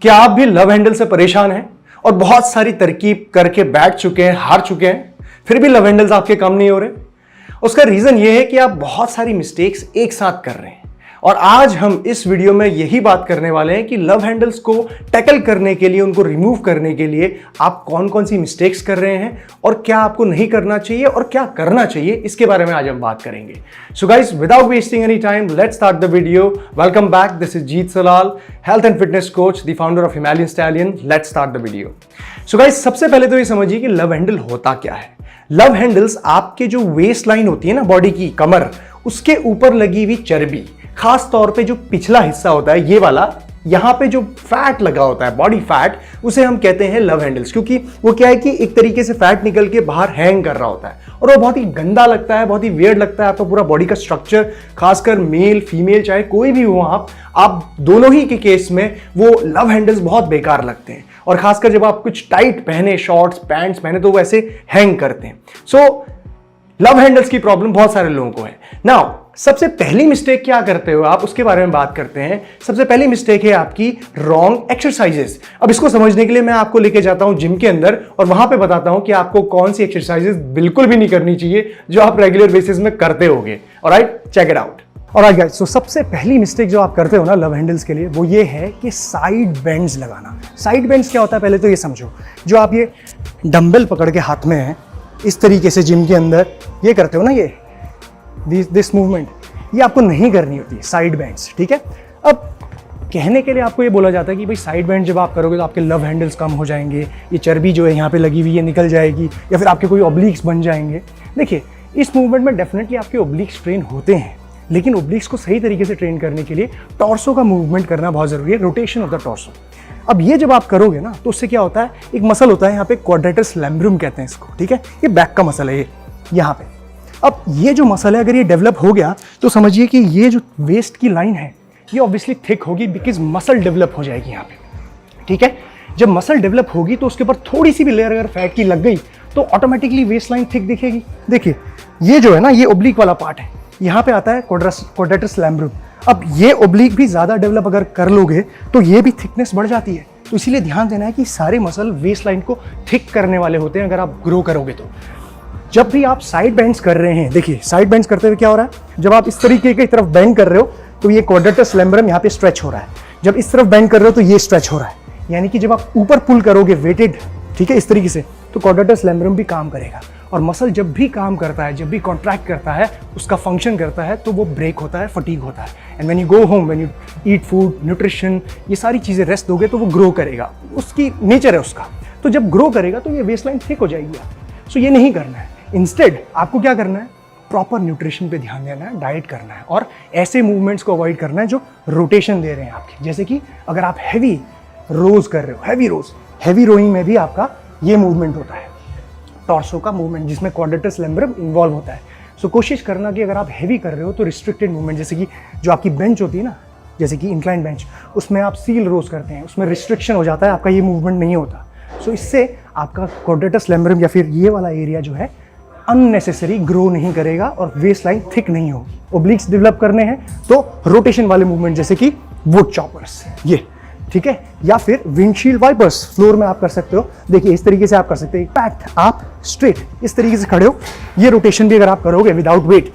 क्या आप भी लव हैंडल से परेशान हैं और बहुत सारी तरकीब करके बैठ चुके हैं, हार चुके हैं, फिर भी लव हैंडल्स आपके काम नहीं हो रहे? उसका रीजन यह है कि आप बहुत सारी मिस्टेक्स एक साथ कर रहे हैं। और आज हम इस वीडियो में यही बात करने वाले हैं कि लव हैंडल्स को टैकल करने के लिए, उनको रिमूव करने के लिए आप कौन कौन सी मिस्टेक्स कर रहे हैं और क्या आपको नहीं करना चाहिए और क्या करना चाहिए, इसके बारे में आज हम बात करेंगे। So guys, without wasting any time, let's start the video. Welcome back, this is Jeet Salal, health and fitness coach, the founder of Himalayan stallion. Let's start the video. So guys, सबसे पहले तो ये समझिए कि लव हैंडल होता क्या है। Love handles आपके जो वेस्ट लाइन होती है ना, बॉडी की कमर, उसके ऊपर लगी हुई चर्बी, खास तौर पे जो पिछला हिस्सा होता है, ये वाला, यहां पे जो फैट लगा होता है, बॉडी फैट, उसे हम कहते हैं लव हैंडल्स। क्योंकि वो क्या है कि एक तरीके से फैट निकल के बाहर हैंग कर रहा होता है और वो बहुत ही गंदा लगता है, बहुत ही वियर्ड लगता है। आपका पूरा बॉडी का स्ट्रक्चर, खासकर मेल फीमेल चाहे कोई भी हो, आप दोनों ही के केस में वो लव हैंडल्स बहुत बेकार लगते हैं। और खासकर जब आप कुछ टाइट पहने, शॉर्ट्स पैंट्स पहने, तो वो ऐसे हैंग करते हैं। सो लव हैंडल्स की प्रॉब्लम बहुत सारे लोगों को है। नाउ, सबसे पहली मिस्टेक क्या करते हो आप, उसके बारे में बात करते हैं। सबसे पहली मिस्टेक है आपकी रॉन्ग एक्सरसाइजेस। अब इसको समझने के लिए मैं आपको लेके जाता हूं जिम के अंदर और वहां पे बताता हूं कि आपको कौन सी एक्सरसाइजेस बिल्कुल भी नहीं करनी चाहिए जो आप रेगुलर बेसिस में करते होगे। Alright, check it out. Alright guys, so सबसे पहली मिस्टेक जो आप करते हो ना लव हैंडल्स के लिए, वो ये है कि साइड बेंड्स लगाना। साइड बेंड्स क्या होता है, पहले तो ये समझो। जो आप ये डंबल पकड़ के हाथ में है, इस तरीके से जिम के अंदर ये करते हो ना, ये दिस मूवमेंट, ये आपको नहीं करनी होती है, साइड बेंड्स, ठीक है। अब कहने के लिए आपको ये बोला जाता है कि भाई साइड बेंड जब आप करोगे तो आपके लव हैंडल्स कम हो जाएंगे, ये चर्बी जो है यहाँ पे लगी हुई है निकल जाएगी, या फिर आपके कोई ऑब्लिक्स बन जाएंगे। देखिए, इस मूवमेंट में डेफिनेटली आपके ऑब्लिक्स ट्रेन होते हैं, लेकिन ऑब्लिक्स को सही तरीके से ट्रेन करने के लिए टॉर्सो का मूवमेंट करना बहुत जरूरी है, रोटेशन ऑफ द टॉर्सो। अब ये जब आप करोगे ना, तो उससे क्या होता है, एक मसल होता है यहाँ पे, क्वाड्रेटस लैम्ब्रम कहते हैं इसको, ठीक है। ये बैक का मसल है, ये यहाँ पे। अब ये जो मसल है, अगर ये डेवलप हो गया तो समझिए कि ये जो वेस्ट की लाइन है, ये ऑब्वियसली थिक होगी, बिकॉज मसल डेवलप हो जाएगी यहाँ पे, ठीक है। जब मसल डेवलप होगी तो उसके ऊपर थोड़ी सी भी लेयर अगर फैट की लग गई तो ऑटोमेटिकली वेस्ट लाइन थिक दिखेगी। देखिए, ये जो है ना, ये ओब्लिक वाला पार्ट है, यहाँ पे आता है क्वाड्रेटस लैम्ब्रम। अब ये ओब्लिक भी ज़्यादा डेवलप अगर कर लोगे तो ये भी थिकनेस बढ़ जाती है। तो इसीलिए ध्यान देना है कि सारे मसल वेस्ट लाइन को थिक करने वाले होते हैं अगर आप ग्रो करोगे तो। जब भी आप साइड बेंड्स कर रहे हैं, देखिए साइड बेंड्स करते हुए क्या हो रहा है, जब आप इस तरीके की तरफ बेंड कर रहे हो तो ये क्वाड्रेटस लैम्ब्रम यहाँ पे स्ट्रेच हो रहा है। जब इस तरफ बेंड कर रहे हो तो ये स्ट्रेच हो रहा है। यानी कि जब आप ऊपर पुल करोगे वेटेड, ठीक है, इस तरीके से, तो क्वाड्रेटस लैम्ब्रम भी काम करेगा। और मसल जब भी काम करता है, जब भी कॉन्ट्रैक्ट करता है, उसका फंक्शन करता है, तो वो ब्रेक होता है, फटीग होता है। And when you go home, when you eat food, nutrition, ये सारी चीज़ें रेस्ट दोगे तो वो ग्रो करेगा, उसकी नेचर है उसका। तो जब ग्रो करेगा तो ये वेस्ट लाइन थिक हो जाएगी। सो ये नहीं करना है। इंस्टेड आपको क्या करना है, प्रॉपर न्यूट्रिशन पे ध्यान देना है, डाइट करना है और ऐसे मूवमेंट्स को अवॉइड करना है जो रोटेशन दे रहे हैं आपके। जैसे कि अगर आप हैवी रोज कर रहे हो, हैवी रोइंग में भी आपका ये मूवमेंट होता है, टॉर्सो का मूवमेंट, जिसमें क्वाड्रेटस लैम्ब्रम इन्वॉल्व होता है। सो कोशिश करना कि अगर आप हैवी कर रहे हो तो रिस्ट्रिक्टेड मूवमेंट, जैसे कि जो आपकी बेंच होती है ना, जैसे कि इंक्लाइन बेंच, उसमें आप सील रोज करते हैं, उसमें रिस्ट्रिक्शन हो जाता है, आपका ये मूवमेंट नहीं होता। सो इससे आपका क्वाड्रेटस लैम्ब्रम या फिर ये वाला एरिया जो है अननेसेसरी ग्रो नहीं करेगा और वेस्ट लाइन थिक नहीं होगी। ओब्लिक्स डेवलप करने हैं तो रोटेशन वाले मूवमेंट, जैसे कि वुड चॉपर्स, ये, ठीक है, या फिर विंडशील्ड वाइपर्स फ्लोर में आप कर सकते हो। देखिए, इस तरीके से आप कर सकते हैं, पैक्ट आप स्ट्रेट इस तरीके से खड़े हो, ये रोटेशन भी अगर आप करोगे विदाउट वेट,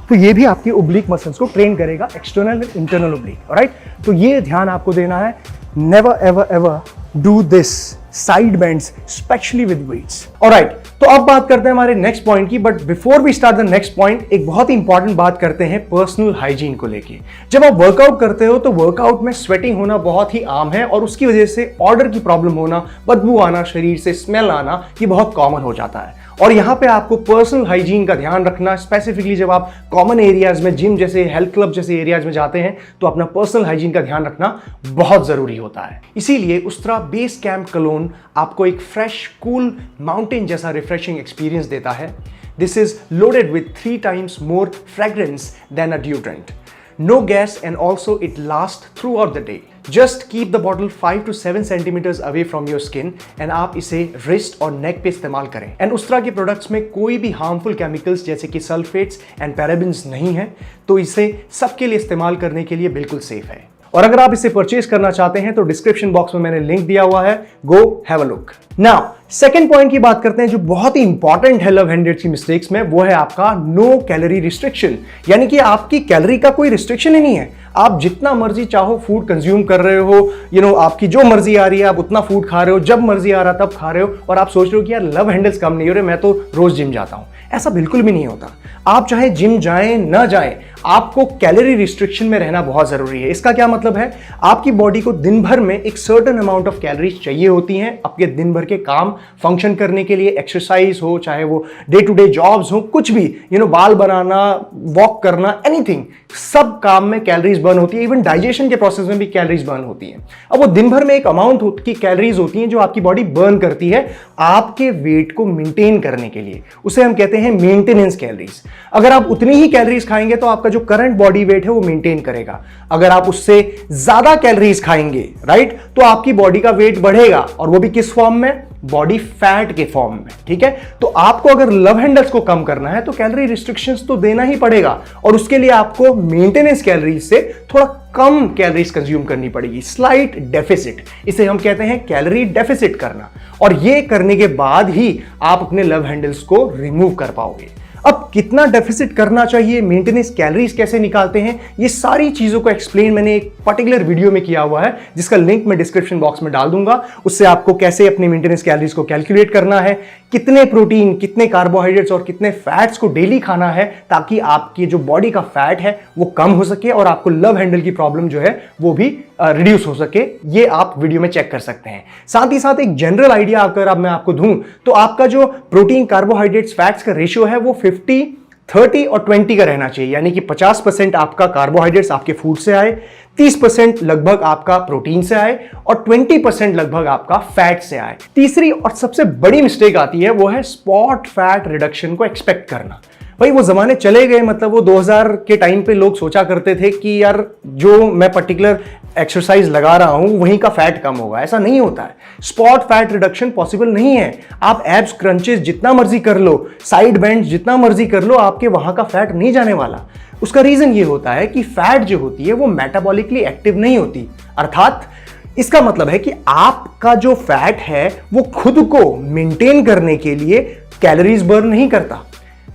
तो ये भी आपकी ओब्लिक मसल्स को ट्रेन करेगा, external and internal oblique. Alright, तो ये ध्यान आपको देना है। Never ever ever do this side bends, specially with weights. Alright, तो अब बात करते हैं हमारे नेक्स्ट पॉइंट की। But before we start the next point, एक बहुत ही इंपॉर्टेंट बात करते हैं पर्सनल हाइजीन को लेके। जब आप वर्कआउट करते हो तो वर्कआउट में स्वेटिंग होना बहुत ही आम है और उसकी वजह से ऑर्डर की प्रॉब्लम होना, बदबू आना, शरीर से स्मेल आना, ये बहुत कॉमन हो जाता है। और यहाँ पे आपको पर्सनल हाइजीन का ध्यान रखना, स्पेसिफिकली जब आप कॉमन एरियाज में, जिम जैसे, हेल्थ क्लब जैसे एरियाज में जाते हैं, तो अपना पर्सनल हाइजीन का ध्यान रखना बहुत जरूरी होता है। इसीलिए उस्तरा बेस कैंप कलोन आपको एक फ्रेश, कूल, माउंटेन जैसा रिफ्रेशिंग एक्सपीरियंस देता है। This is loaded with 3 times more fragrance than a deodorant. No gas, and also it lasts throughout the day. Just keep the bottle 5 to 7 centimeters away from your skin and आप इसे wrist और neck पे इस्तेमाल करें। And उस्तरा के products में कोई भी हार्मफुल केमिकल्स जैसे कि सल्फेट्स एंड पैराबेन्स नहीं है, तो इसे सबके लिए इस्तेमाल करने के लिए बिल्कुल सेफ है। और अगर आप इसे परचेज करना चाहते हैं तो डिस्क्रिप्शन बॉक्स में मैंने लिंक दिया हुआ है, go have a look. Now second point की बात करते हैं जो बहुत ही इंपॉर्टेंट है लव हैंडेड की मिस्टेक्स में, वो है आपका नो कैलोरी रिस्ट्रिक्शन। यानी कि आपकी कैलोरी का कोई रिस्ट्रिक्शन ही नहीं है, आप जितना मर्जी चाहो फूड कंज्यूम कर रहे हो, आपकी जो मर्जी आ रही है आप उतना फूड खा रहे हो, जब मर्जी आ रहा तब खा रहे हो, और आप सोच रहे हो कि यार लव हैंडल्स कम नहीं हो रहे, मैं तो रोज जिम जाता हूं। ऐसा बिल्कुल भी नहीं होता। आप चाहे जिम जाएं ना जाएं, आपको कैलोरी रिस्ट्रिक्शन में रहना बहुत जरूरी है। इसका क्या मतलब है, आपकी बॉडी को दिन भर में एक सर्टेन अमाउंट ऑफ कैलोरीज चाहिए होती हैं आपके दिन भर के काम फंक्शन करने के लिए, एक्सरसाइज हो, चाहे वो डे टू डे जॉब्स हो, कुछ भी, बाल बनाना, वॉक करना, एनीथिंग, सब काम में कैलोरीज बर्न होती है। इवन डाइजेशन के प्रोसेस में भी कैलोरीज बर्न होती है। अब वो दिन भर में एक अमाउंट की कैलोरीज होती हैं जो आपकी बॉडी बर्न करती है आपके वेट को मेंटेन करने के लिए, उसे हम कहते हैं मेंटेनेंस कैलोरीज। अगर आप उतनी ही कैलोरीज खाएंगे तो आपका जो करंट बॉडी वेट है वो मेंटेन करेगा। अगर आप उससे ज्यादा कैलोरीज खाएंगे, राइट, तो आपकी बॉडी का वेट बढ़ेगा, और वो भी किस फॉर्म में, बॉडी फैट के फॉर्म में। ठीक है, तो आपको अगर लव हैंडल्स को कम करना है तो कैलोरी रिस्ट्रिक्शंस तो देना ही पड़ेगा, और उसके लिए आपको मेंटेनेंस कैलोरीज से थोड़ा कम कैलोरीज कंज्यूम करनी पड़ेगी, स्लाइट डेफिसिट, इसे हम कहते हैं कैलोरी डेफिसिट करना। और ये करने के बाद ही आप अपने लव हैंडल्स को रिमूव कर पाओगे। अब कितना डेफिसिट करना चाहिए, मेंटेनेंस कैलोरीज कैसे निकालते हैं, ये सारी चीजों को एक्सप्लेन मैंने एक पर्टिकुलर वीडियो में किया हुआ है, जिसका लिंक मैं डिस्क्रिप्शन बॉक्स में डाल दूंगा। उससे आपको कैसे अपनी मेंटेनेंस कैलोरीज को कैलकुलेट करना है, कितने प्रोटीन, कितने कार्बोहाइड्रेट्स और कितने फैट्स को डेली खाना है, ताकि आपकी जो बॉडी का फैट है वो कम हो सके और आपको लव हैंडल की प्रॉब्लम जो है वो भी रिड्यूस हो सके। ये आप वीडियो में चेक कर सकते हैं। साथ ही साथ एक जनरल आइडिया अगर मैं आपको दूं तो आपका जो प्रोटीन, कार्बोहाइड्रेट्स, फैट्स का रेशियो है वो 50, 30 और 20 का रहना चाहिए। यानी कि 50% आपका कार्बोहाइड्रेट्स आपके फूड से आए, 30% लगभग आपका प्रोटीन से आए, और 20% लगभग आपका फैट से आए। तीसरी और सबसे बड़ी मिस्टेक आती है वो है स्पॉट फैट रिडक्शन को एक्सपेक्ट करना। भाई वो जमाने चले गए, मतलब वो 2000 के टाइम पे लोग सोचा करते थे कि यार जो मैं पर्टिकुलर एक्सरसाइज लगा रहा हूं वहीं का फैट कम होगा। ऐसा नहीं होता है। स्पॉट फैट रिडक्शन पॉसिबल नहीं है। आप एब्स क्रंचेस जितना मर्जी कर लो, साइड बेंड्स जितना मर्जी कर लो, आपके वहां का फैट नहीं जाने वाला। उसका रीजन ये होता है कि फैट जो होती है वो मेटाबॉलिकली एक्टिव नहीं होती। अर्थात इसका मतलब है कि आपका जो फैट है वो खुद को मेंटेन करने के लिए कैलोरीज बर्न नहीं करता,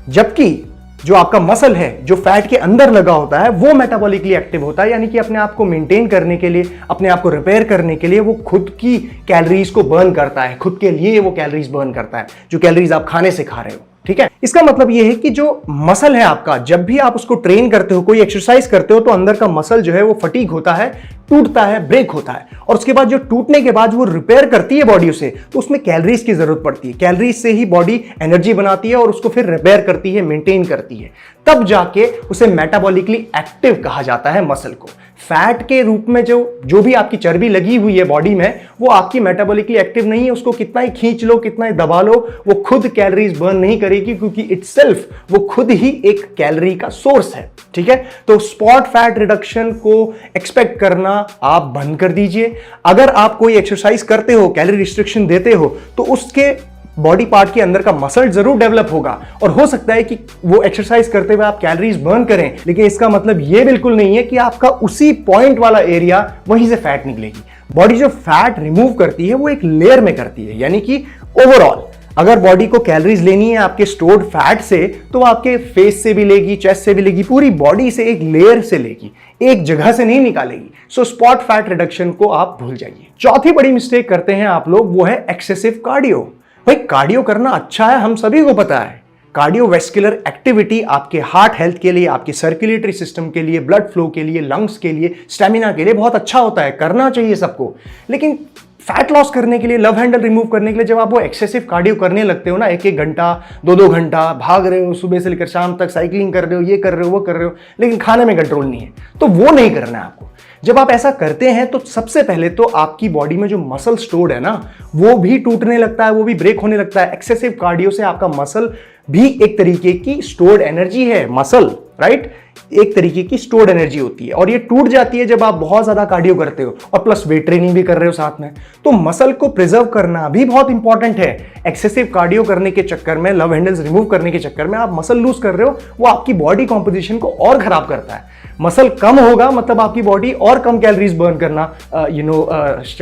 जबकि जो आपका मसल है जो फैट के अंदर लगा होता है वो मेटाबॉलिकली एक्टिव होता है। यानी कि अपने आप को मेंटेन करने के लिए, अपने आप को रिपेयर करने के लिए वो खुद की कैलोरीज को बर्न करता है, खुद के लिए वो कैलोरीज बर्न करता है, जो कैलोरीज आप खाने से खा रहे हो। ठीक है, इसका मतलब यह है कि जो मसल है आपका, जब भी आप उसको ट्रेन करते हो, कोई एक्सरसाइज करते हो, तो अंदर का मसल जो है वो फटीग होता है, टूटता है, ब्रेक होता है, और उसके बाद जो टूटने के बाद वो रिपेयर करती है बॉडी उसे, तो उसमें कैलोरीज की जरूरत पड़ती है। कैलोरीज से ही बॉडी एनर्जी बनाती है और उसको फिर रिपेयर करती है, मेंटेन करती है, तब जाके उसे मेटाबॉलिकली एक्टिव कहा जाता है मसल को। फैट के रूप में जो भी आपकी चर्बी लगी हुई है बॉडी में, वो आपकी मेटाबॉलिकली एक्टिव नहीं है। उसको कितना ही खींच लो, कितना ही दबा लो, वो खुद कैलोरीज बर्न नहीं करेगी, क्योंकि इटसेल्फ वो खुद ही एक कैलोरी का सोर्स है। ठीक है, तो स्पॉट फैट रिडक्शन को एक्सपेक्ट करना आप बंद कर दीजिए। अगर आप कोई एक्सरसाइज करते हो, कैलोरी रिस्ट्रिक्शन देते हो, तो उसके बॉडी पार्ट के अंदर का मसल जरूर डेवलप होगा, और हो सकता है कि वो एक्सरसाइज करते हुए आप कैलोरीज बर्न करें, लेकिन इसका मतलब ये बिल्कुल नहीं है कि आपका उसी पॉइंट वाला एरिया वहीं से फैट निकलेगी। बॉडी जो फैट रिमूव करती है वो एक लेयर में करती है, यानी कि ओवरऑल अगर बॉडी को कैलोरीज लेनी है आपके स्टोर्ड फैट से, तो आपके फेस से भी लेगी, चेस्ट से भी लेगी, पूरी बॉडी से एक लेयर से लेगी, एक जगह से नहीं निकालेगी। सो स्पॉट फैट रिडक्शन को आप भूल जाइए। चौथी बड़ी मिस्टेक करते हैं आप लोग, वो है एक्सेसिव कार्डियो। भाई कार्डियो करना अच्छा है, हम सभी को पता है। कार्डियोवैस्कुलर एक्टिविटी आपके हार्ट हेल्थ के लिए, आपके सर्कुलेटरी सिस्टम के लिए, ब्लड फ्लो के लिए, लंग्स के लिए, स्टेमिना के लिए बहुत अच्छा होता है, करना चाहिए सबको। लेकिन फैट लॉस करने के लिए, लव हैंडल रिमूव करने के लिए जब आप वो एक्सेसिव कार्डियो करने लगते हो ना, 1-1 घंटा, 2-2 घंटा भाग रहे हो, सुबह से लेकर शाम तक साइकिलिंग कर रहे हो, ये कर रहे हो, वो कर रहे हो, लेकिन खाने में कंट्रोल नहीं है, तो वो नहीं करना है आपको। जब आप ऐसा करते हैं तो सबसे पहले तो आपकी बॉडी में जो मसल स्टोर्ड है ना, वो भी टूटने लगता है, वो भी ब्रेक होने लगता है। एक्सेसिव कार्डियो से आपका मसल भी एक तरीके की स्टोर्ड एनर्जी है, मसल, राइट, एक तरीके की स्टोर्ड एनर्जी होती है और ये टूट जाती है जब आप बहुत ज्यादा कार्डियो करते हो और प्लस वेट ट्रेनिंग भी कर रहे हो साथ में। तो मसल को प्रिजर्व करना भी बहुत इंपॉर्टेंट है। एक्सेसिव कार्डियो करने के चक्कर में, लव हैंडल्स रिमूव करने के चक्कर में आप मसल लूज कर रहे हो, वो आपकी बॉडी कॉम्पोजिशन को और खराब करता है। मसल कम होगा मतलब आपकी बॉडी और कम कैलोरीज बर्न करना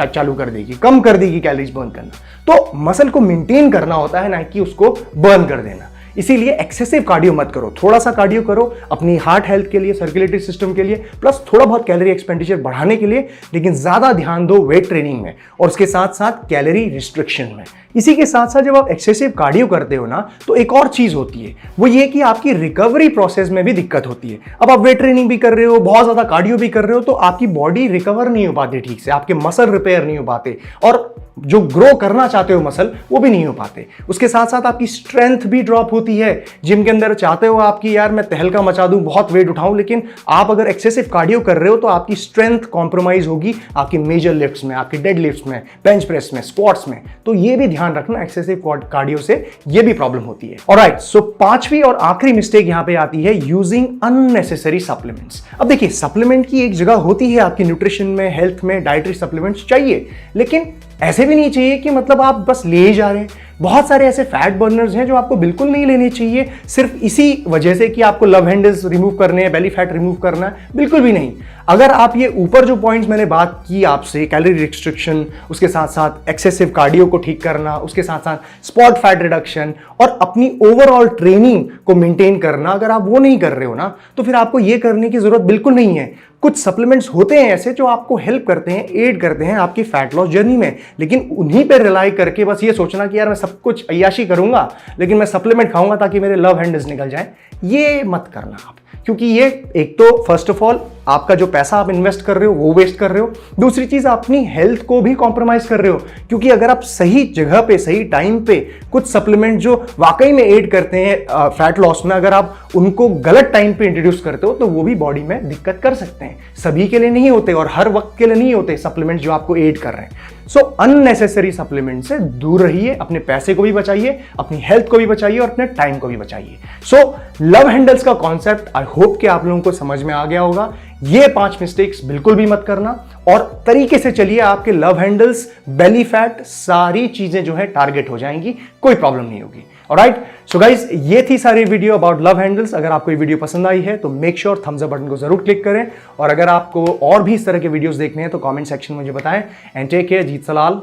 चालू कर देगी, कम कर देगी कैलोरीज बर्न करना। तो मसल को मेंटेन करना होता है, ना कि उसको बर्न कर देना। इसीलिए एक्सेसिव कार्डियो मत करो, थोड़ा सा कार्डियो करो अपनी हार्ट हेल्थ के लिए, सर्कुलेटरी सिस्टम के लिए, प्लस थोड़ा बहुत कैलोरी एक्सपेंडिचर बढ़ाने के लिए, लेकिन ज्यादा ध्यान दो वेट ट्रेनिंग में और उसके साथ साथ कैलोरी रिस्ट्रिक्शन में। इसी के साथ साथ जब आप एक्सेसिव कार्डियो करते हो ना, तो एक और चीज होती है, वो ये कि आपकी रिकवरी प्रोसेस में भी दिक्कत होती है। अब आप वेट ट्रेनिंग भी कर रहे हो, बहुत ज्यादा कार्डियो भी कर रहे हो, तो आपकी बॉडी रिकवर नहीं हो पाती ठीक से, आपके मसल रिपेयर नहीं हो पाते और जो ग्रो करना चाहते हो मसल वो भी नहीं हो पाते। उसके साथ साथ आपकी स्ट्रेंथ भी ड्रॉप होती है। जिम के अंदर चाहते हो आपकी यार मैं तहलका मचा दूं, बहुत वेट उठाऊं, लेकिन आप अगर एक्सेसिव कार्डियो कर रहे हो तो आपकी स्ट्रेंथ कॉम्प्रोमाइज होगी आपकी मेजर लिफ्ट्स में, आपके डेड लिफ्ट्स में, बेंच प्रेस में, स्क्वाट्स में। तो ये भी ध्यान रखना, एक्सेसिव कार्डियो से ये भी प्रॉब्लम होती है। ऑलराइट, सो पांचवी और आखिरी मिस्टेक यहां पे आती है, यूजिंग अननेसेसरी सप्लीमेंट्स। अब देखिए, सप्लीमेंट की एक जगह होती है आपकी न्यूट्रिशन में, हेल्थ में, डाइटरी सप्लीमेंट्स चाहिए, लेकिन ऐसे भी नहीं चाहिए कि मतलब आप बस ले ही जा रहे हैं। बहुत सारे ऐसे फैट बर्नर्स हैं जो आपको बिल्कुल नहीं लेने चाहिए, सिर्फ इसी वजह से कि आपको लव हैंडल्स रिमूव करने हैं, बेली फैट रिमूव करना है, बिल्कुल भी नहीं। अगर आप ये ऊपर जो पॉइंट्स मैंने बात की आपसे, कैलोरी रिस्ट्रिक्शन, उसके साथ साथ एक्सेसिव कार्डियो को ठीक करना, उसके साथ साथ स्पॉट फैट रिडक्शन और अपनी ओवरऑल ट्रेनिंग को मेंटेन करना, अगर आप वो नहीं कर रहे हो ना, तो फिर आपको ये करने की जरूरत बिल्कुल नहीं है। कुछ सप्लीमेंट्स होते हैं ऐसे जो आपको हेल्प करते हैं, एड करते हैं आपकी फैट लॉस जर्नी में, लेकिन उन्हीं पे रिलाई करके बस ये सोचना कि यार मैं सब कुछ अय्याशी करूंगा लेकिन मैं सप्लीमेंट खाऊंगा ताकि मेरे लव हैंडल्स निकल जाए, ये मत करना आप। क्योंकि ये एक तो फर्स्ट ऑफ ऑल आपका जो पैसा आप इन्वेस्ट कर रहे हो वो वेस्ट कर रहे हो, दूसरी चीज अपनी हेल्थ को भी कॉम्प्रोमाइज कर रहे हो। क्योंकि अगर आप सही जगह पे, सही टाइम पे कुछ सप्लीमेंट जो वाकई में एड करते हैं फैट लॉस में, अगर आप उनको गलत टाइम पे इंट्रोड्यूस करते हो तो वो भी बॉडी में दिक्कत कर सकते हैं। सभी के लिए नहीं होते और हर वक्त के लिए नहीं होते सप्लीमेंट जो आपको एड कर रहे हैं। सो अननेसेसरी सप्लीमेंट से दूर रहिए, अपने पैसे को भी बचाइए, अपनी हेल्थ को भी बचाइए और अपने टाइम को भी बचाइए। सो लव हैंडल्स का कॉन्सेप्ट आई होप कि आप लोगों को समझ में आ गया होगा। ये 5 मिस्टेक्स बिल्कुल भी मत करना और तरीके से चलिए, आपके लव हैंडल्स, बेली फैट, सारी चीजें जो है टारगेट हो जाएंगी, कोई प्रॉब्लम नहीं होगी। ऑलराइट, सो गाइस, ये थी सारी वीडियो अबाउट लव हैंडल्स। अगर आपको ये वीडियो पसंद आई है तो make sure thumbs up button को जरूर क्लिक करें और अगर आपको और भी इस तरह के वीडियोस देखने हैं तो कमेंट सेक्शन में मुझे बताएं। And take care, Jeet Salal,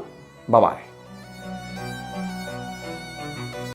bye bye.